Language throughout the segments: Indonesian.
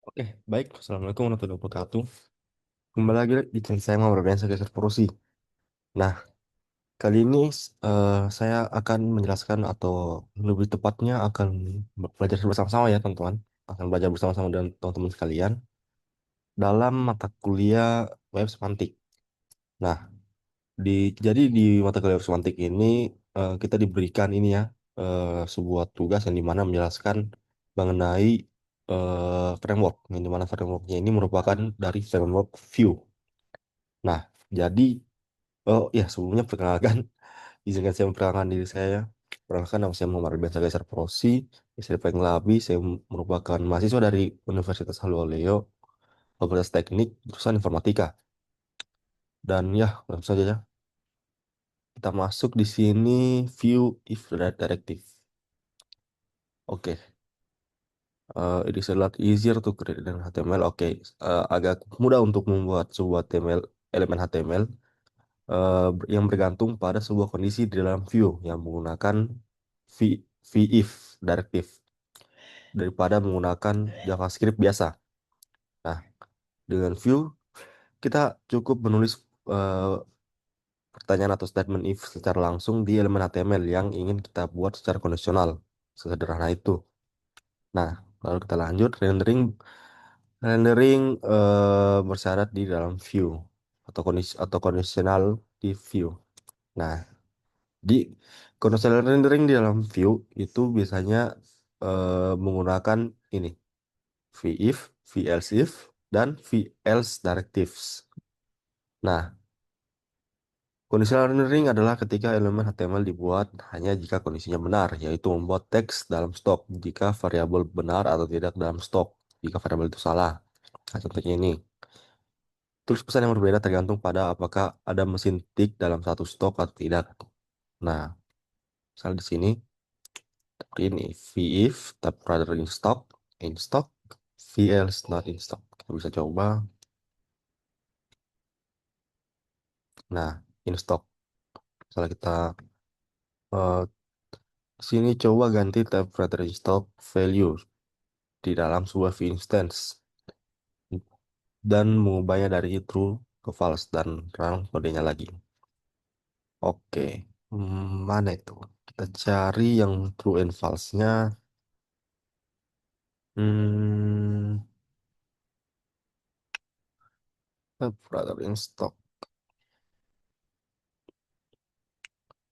Oke, baik. Assalamualaikum warahmatullahi wabarakatuh. Kembali lagi di channel saya Muhammad Biasa Geser Porosi. Nah, kali ini saya akan menjelaskan atau lebih tepatnya akan belajar bersama-sama ya teman-teman. Akan belajar bersama-sama dengan teman-teman sekalian dalam mata kuliah web semantik. Nah, di jadi di mata kuliah web semantik ini kita diberikan ini ya sebuah tugas yang dimana menjelaskan mengenai framework yang dimana frameworknya ini merupakan dari framework Vue. Nah, jadi, oh ya sebelumnya perkenalkan, izinkan saya memperkenalkan diri saya. Perkenalkan nama saya Muhammad Biasa Gaisar Prosi, saya dipanggil Labi, saya merupakan mahasiswa dari Universitas Halluoleo, Fakultas Teknik, jurusan Informatika. Dan ya, langsung saja ya, kita masuk di sini View If Directive. Oke, it is a lot easier to create than HTML. Oke, agak mudah untuk membuat sebuah HTML, elemen HTML yang bergantung pada sebuah kondisi di dalam view yang menggunakan v, if directive daripada menggunakan JavaScript biasa. Nah, dengan view kita cukup menulis eh, pertanyaan atau statement if secara langsung di elemen HTML yang ingin kita buat secara kondisional. Sesederhana itu. Nah, lalu kita lanjut rendering rendering bersyarat di dalam view atau kondisional di view. Nah, di conditional rendering di dalam view itu biasanya menggunakan ini if, else if, dan else directives. Nah, conditional rendering adalah ketika elemen HTML dibuat hanya jika kondisinya benar, yaitu membuat teks dalam stok jika variabel benar atau tidak dalam stok, jika variabel itu salah. Nah, contohnya ini. Tulis pesan yang berbeda tergantung pada apakah ada mesin tick dalam satu stok atau tidak. Nah, misal di sini ini if tapi rather in stock, else not in stock. Kita bisa coba. Nah, in stock. Misalnya kita eh, sini coba ganti tab rather in stock value di dalam sebuah view instance dan mengubahnya dari true ke false dan run kodenya lagi. Oke, mana itu? Kita cari yang true and false-nya. Hmm, tab rather in stock.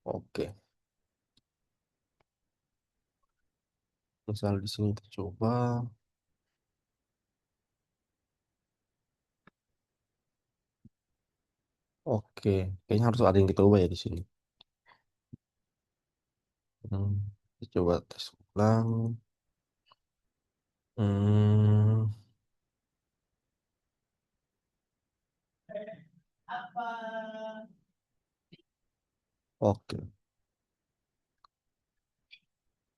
Oke, misal di sini kita coba. Oke, kayaknya harus ada yang kita ubah ya di sini. Hmm, kita coba tes ulang. Hmm, oke.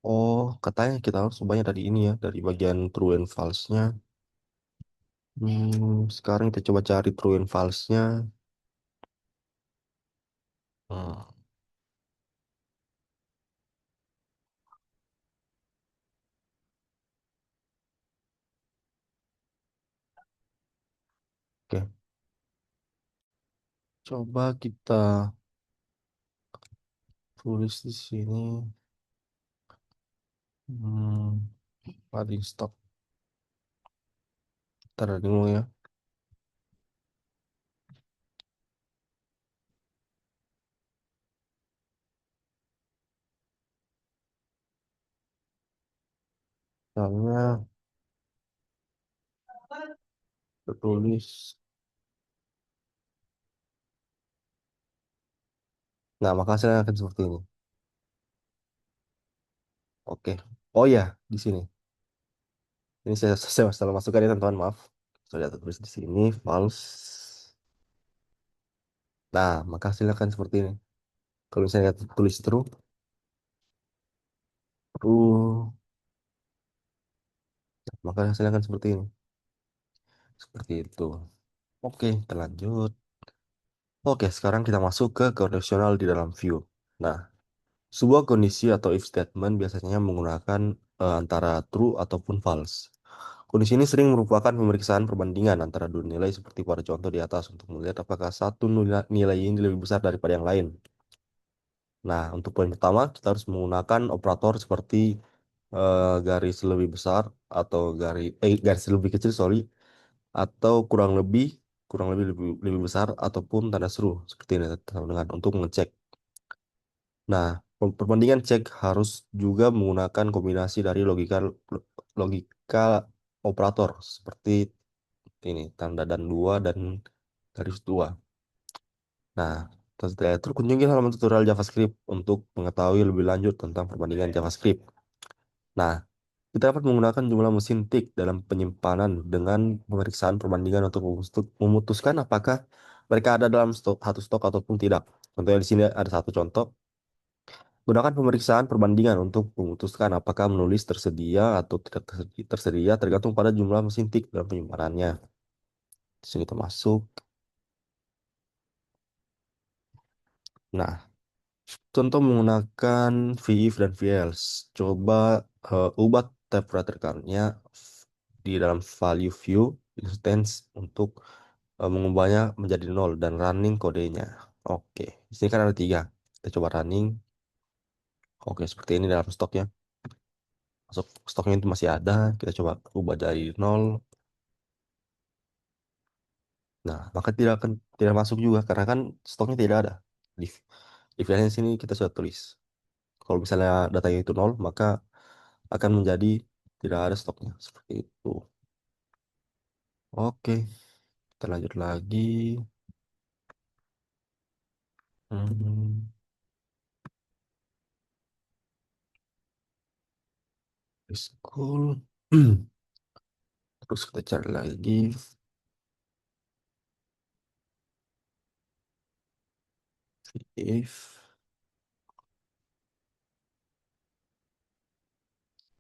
Oh, katanya kita harus ubahnya dari ini ya, dari bagian true and false-nya. Sekarang kita coba cari true and false-nya. Hmm, oke, coba kita tulis di sini. Hmm, padding stock. Ntar dulu ya. Misalnya tertulis. Nah, maka hasilnya akan seperti ini. Oke. Oh ya, di sini. Ini saya salah masukkan ya teman-teman, maaf. Saya tulis di sini false. Nah, maka hasilnya akan seperti ini. Kalau misalnya tulis true, maka hasilnya akan seperti ini. Seperti itu. Oke, kita lanjut. Oke, sekarang kita masuk ke kondisional di dalam view. Nah, sebuah kondisi atau if statement biasanya menggunakan antara true ataupun false. Kondisi ini sering merupakan pemeriksaan perbandingan antara dua nilai seperti pada contoh di atas untuk melihat apakah satu nilai ini lebih besar daripada yang lain. Nah, untuk poin pertama, kita harus menggunakan operator seperti garis lebih besar atau garis lebih kecil, sorry, atau kurang lebih lebih besar ataupun tanda seru seperti ini dengan untuk mengecek. Nah, perbandingan cek harus juga menggunakan kombinasi dari logika operator seperti ini tanda dan dua dan garis dua. Nah, setelah itu kunjungi halaman tutorial JavaScript untuk mengetahui lebih lanjut tentang perbandingan JavaScript. Nah, kita dapat menggunakan jumlah mesin tick dalam penyimpanan dengan pemeriksaan perbandingan untuk memutuskan apakah mereka ada dalam satu stok ataupun tidak. Contohnya di sini ada satu contoh. Gunakan pemeriksaan perbandingan untuk memutuskan apakah menulis tersedia atau tidak tersedia tergantung pada jumlah mesin tick dalam penyimpanannya. Di sini kita masuk. Nah, contoh menggunakan VIF dan VELSE. Coba ubah tab record-nya di dalam value view instance untuk mengubahnya menjadi nol dan running kodenya. Oke, di sini kan ada tiga. Kita coba running. Oke, seperti ini dalam stoknya. Masuk stoknya itu masih ada. Kita coba ubah dari nol. Nah, maka tidak masuk juga karena kan stoknya tidak ada. Di di VLAN sini kita sudah tulis. Kalau misalnya datanya itu nol, maka akan menjadi tidak ada stoknya seperti itu. Oke, kita lanjut lagi. Hmm, School. Terus kita cari lagi if.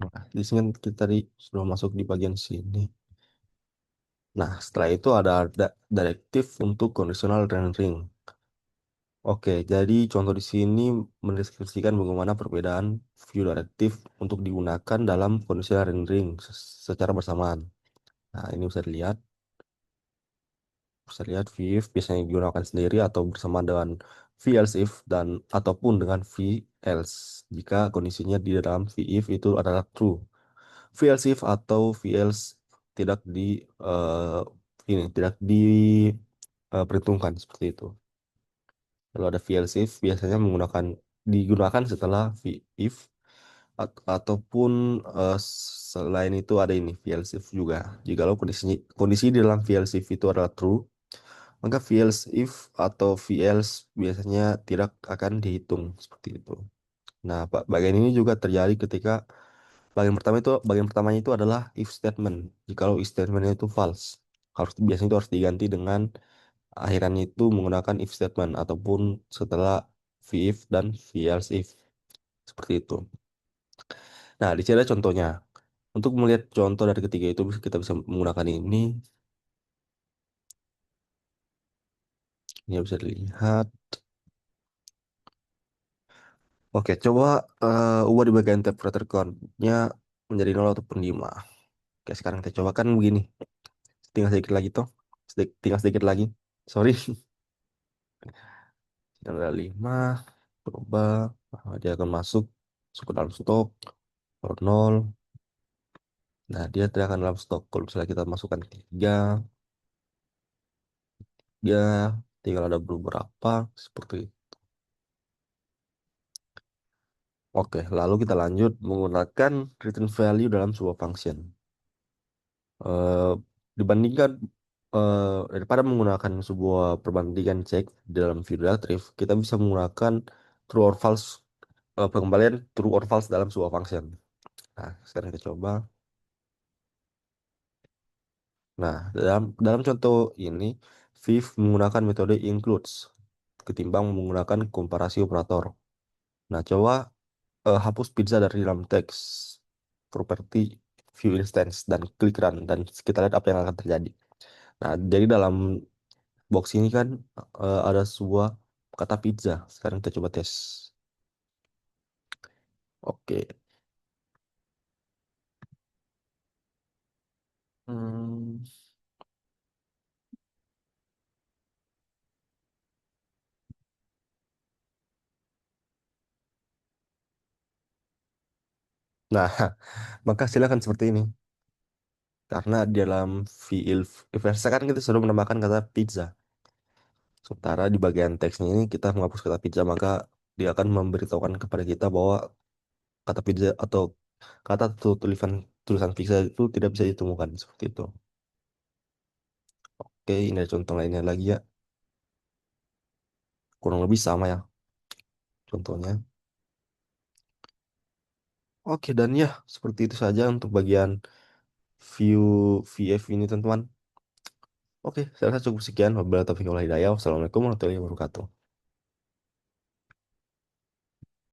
Nah, di sini kan kita tadi sudah masuk di bagian sini. Nah, setelah itu ada direktif untuk conditional rendering. Oke, jadi contoh di sini mendeskripsikan bagaimana perbedaan view directive untuk digunakan dalam conditional rendering secara bersamaan. Nah, ini bisa dilihat view if biasanya digunakan sendiri atau bersama dengan velse if dan ataupun dengan velse jika kondisinya di dalam vif itu adalah true. Velse if atau velse tidak di eh, ini tidak diperhitungkan seperti itu. Kalau ada VLC biasanya digunakan setelah if ataupun selain itu ada ini VLC juga. Jikalau kondisi di dalam VLC itu adalah true, maka VLC if atau VLs biasanya tidak akan dihitung seperti itu. Nah, bagian ini juga terjadi ketika bagian pertamanya itu adalah if statement. Jikalau if statement itu false, biasanya itu harus diganti dengan akhirannya itu menggunakan if statement ataupun setelah if dan else if seperti itu. Nah, di sini ada contohnya. Untuk melihat contoh dari ketiga itu kita bisa menggunakan ini. Ini bisa dilihat. Oke, coba ubah di bagian tab creator count-nya menjadi 0 ataupun 5. Oke, sekarang kita coba kan begini. Tinggal sedikit lagi toh. Tinggal sedikit lagi. Sorry. Tinggal ada 5. Coba. Dia akan masuk ke dalam stok. Kalau 0. Nah, dia tidak akan dalam stok. Kalau misalnya kita masukkan 3, dia tinggal ada beberapa seperti itu. Oke, lalu kita lanjut menggunakan return value dalam sebuah function. Eh, dibandingkan daripada menggunakan sebuah perbandingan cek dalam view directive, kita bisa menggunakan true or false pengembalian true or false dalam sebuah function. Nah, sekarang kita coba. Nah, dalam contoh ini, Viv menggunakan metode includes ketimbang menggunakan komparasi operator. Nah, coba hapus pizza dari dalam teks property view instance dan klik run dan kita lihat apa yang akan terjadi. Nah, jadi dalam box ini kan ada sebuah kata pizza. Sekarang kita coba tes. Oke. Nah, maka silakan seperti ini. Karena di dalam fiil versa kan kita sudah menambahkan kata pizza. Sementara di bagian teksnya ini kita menghapus kata pizza, maka dia akan memberitahukan kepada kita bahwa kata pizza atau kata atau tulisan pizza itu tidak bisa ditemukan seperti itu. Oke, ini ada contoh lainnya lagi ya. Kurang lebih sama ya contohnya. Oke, dan ya seperti itu saja untuk bagian view VF ini teman-teman. Oke, saya rasa cukup sekian. Wabillahi taufiq wal hidayah. Wassalamualaikum warahmatullahi wabarakatuh.